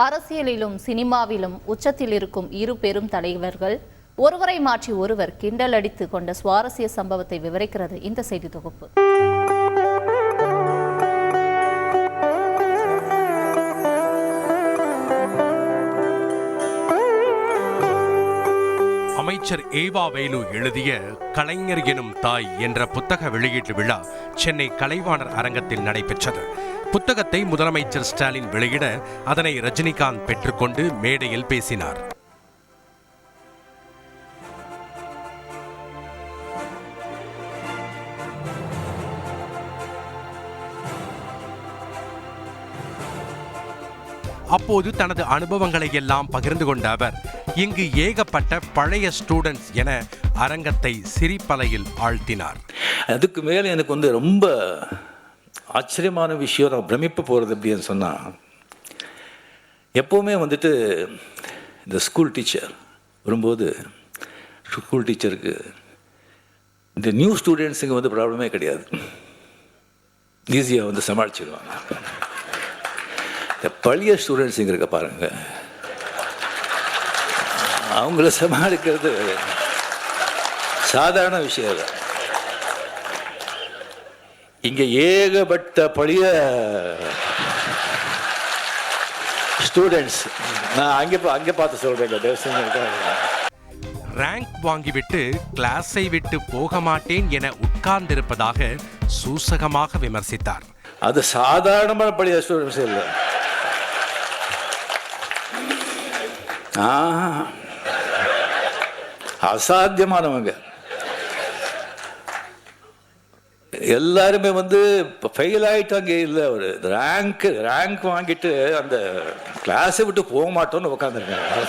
அரசியலிலும் சினிமாவிலும் உச்சத்தில் இருக்கும் இரு பெரும் தலைவர்கள் ஒருவரை மாற்றி ஒருவர் கிண்டல் அடித்து கொண்ட சுவாரஸ்ய சம்பவத்தை விவரிக்கிறது இந்த செய்தி தொகுப்பு. அமைச்சர் ஏவா வேலு எழுதிய கலைஞர் எனும் தாய் என்ற புத்தக வெளியீட்டு விழா சென்னை கலைவாணர் அரங்கத்தில் நடைபெற்றது. புத்தகத்தை முதலமைச்சர் ஸ்டாலின் வெளியிட அதனை ரஜினிகாந்த் பெற்றுக்கொண்டு மேடையில் பேசினார். அப்போது தனது அனுபவங்களை எல்லாம் பகிர்ந்து கொண்ட அவர், இங்கு ஏகப்பட்ட பழைய ஸ்டூடெண்ட்ஸ் என அரங்கத்தை சிரிப்பலையில் ஆழ்த்தினார். அதுக்கு மேலே எனக்கு ரொம்ப ஆச்சரியமான விஷயம், நான் பிரமிப்பு போகிறது அப்படின்னு சொன்னால், எப்போவுமே இந்த ஸ்கூல் டீச்சர் வரும்போது ஸ்கூல் டீச்சருக்கு இந்த நியூ ஸ்டூடெண்ட்ஸுங்க ப்ராப்ளமே கிடையாது, ஈஸியாக சமாளிச்சிடுவாங்க. இந்த பழைய ஸ்டூடெண்ட்ஸுங்க இருக்க பாருங்க, அவங்கள சமாளிக்கிறது சாதாரண விஷயம் இல்லை. இங்கே ஏகப்பட்ட பழைய ஸ்டூடெண்ட்ஸ், நான் அங்கே பார்த்து சொல்றேன். ரேங்க் வாங்கிவிட்டு கிளாஸை விட்டு போக மாட்டேன் என உட்கார்ந்திருப்பதாக சூசகமாக விமர்சித்தார். அது சாதாரணமான பழைய ஸ்டூடெண்ட்ஸ் இல்லை, அசாத்தியமானவங்க. எல்லாருமே ஃபெயில் ஆகிட்டாங்க. இல்லை, ஒரு ரேங்க் வாங்கிட்டு அந்த கிளாஸை விட்டு போக மாட்டோம்னு உட்காந்துருக்காங்க.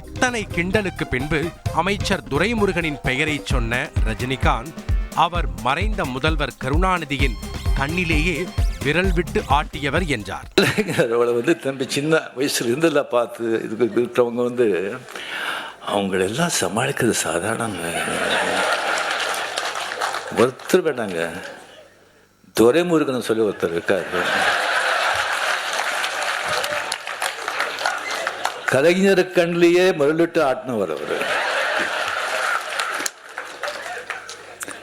இத்தனை கிண்டலுக்கு பின்பு அமைச்சர் துரைமுருகனின் பெயரை சொன்ன ரஜினிகாந்த், அவர் மறைந்த முதல்வர் கருணாநிதியின் கண்ணிலேயே விரல் விட்டு ஆட்டியவர் என்றார். தம்பி சின்ன வயசுல இருந்தெல்லாம் பார்த்து இதுக்கு இருக்கிறவங்க அவங்களெல்லாம் சமாளிக்கிறது சாதாரணங்க. ஒருத்தர் வேண்டாங்க, துரைமுருகன் சொல்லி ஒருத்தர் இருக்காரு, கலைஞர் கண்ணிலேயே மருளிட்டு ஆட்டினவர்.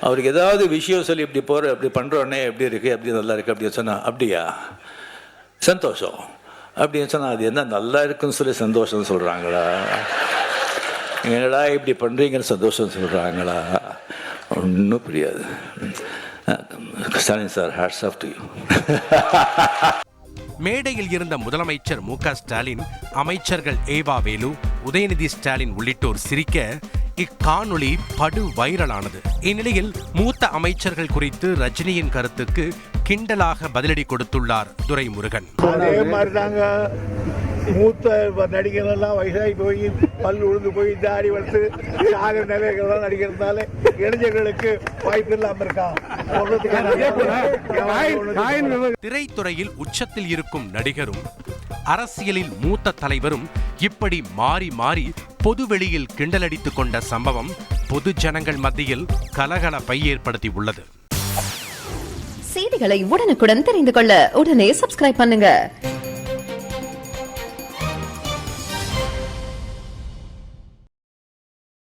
அவருக்கு ஏதாவது விஷயம் சொல்லி இப்படி போகிற இப்படி பண்ணுறோன்னே எப்படி இருக்குது, எப்படி நல்லா இருக்குது அப்படின்னு சொன்னால், அப்படியா சந்தோஷம் அப்படின்னு சொன்னால், அது என்ன நல்லா இருக்குன்னு சொல்லி சந்தோஷம் சொல்கிறாங்களா, என்னடா இப்படி பண்ணுறீங்கன்னு சந்தோஷம் சொல்கிறாங்களா, ஒன்றும் புரியாது. Stalin sir, hats off to you. மேடையில் இருந்த முதலமைச்சர் மு.க. ஸ்டாலின், அமைச்சர்கள் ஏவா வேலு, உதயநிதி ஸ்டாலின் உள்ளிட்டோர் சிரிக்க இக்காணொளி படு வைரலானது. இந்நிலையில் மூத்த அமைச்சர்கள் குறித்து ரஜினியின் கருத்துக்கு கிண்டலாக பதிலடி கொடுத்துள்ளார் துரைமுருகன். அதே மாதிரி தாங்க, மூத்த நடிகர்கள் எல்லாம் வயசாகி போய் பல் உழுந்து போய் தாடி வளர்த்து ஆக நிலைகள்லாம் நடிக்கிறதுனால இளைஞர்களுக்கு வாய்ப்பு இல்லாம இருக்கா. திரைத்துறையில் உச்சத்தில் இருக்கும் நடிகரும் அரசியலில் மூத்த தலைவரும் இப்படி மாறி மாறி பொதுவெளியில் கிண்டலடித்துக் கொண்ட சம்பவம் பொது ஜனங்கள் மத்தியில் கலகலப்பை ஏற்படுத்தி உள்ளது. செய்திகளை உடனுக்குடன் தெரிந்து கொள்ள உடனே சப்ஸ்கிரைப் பண்ணுங்க.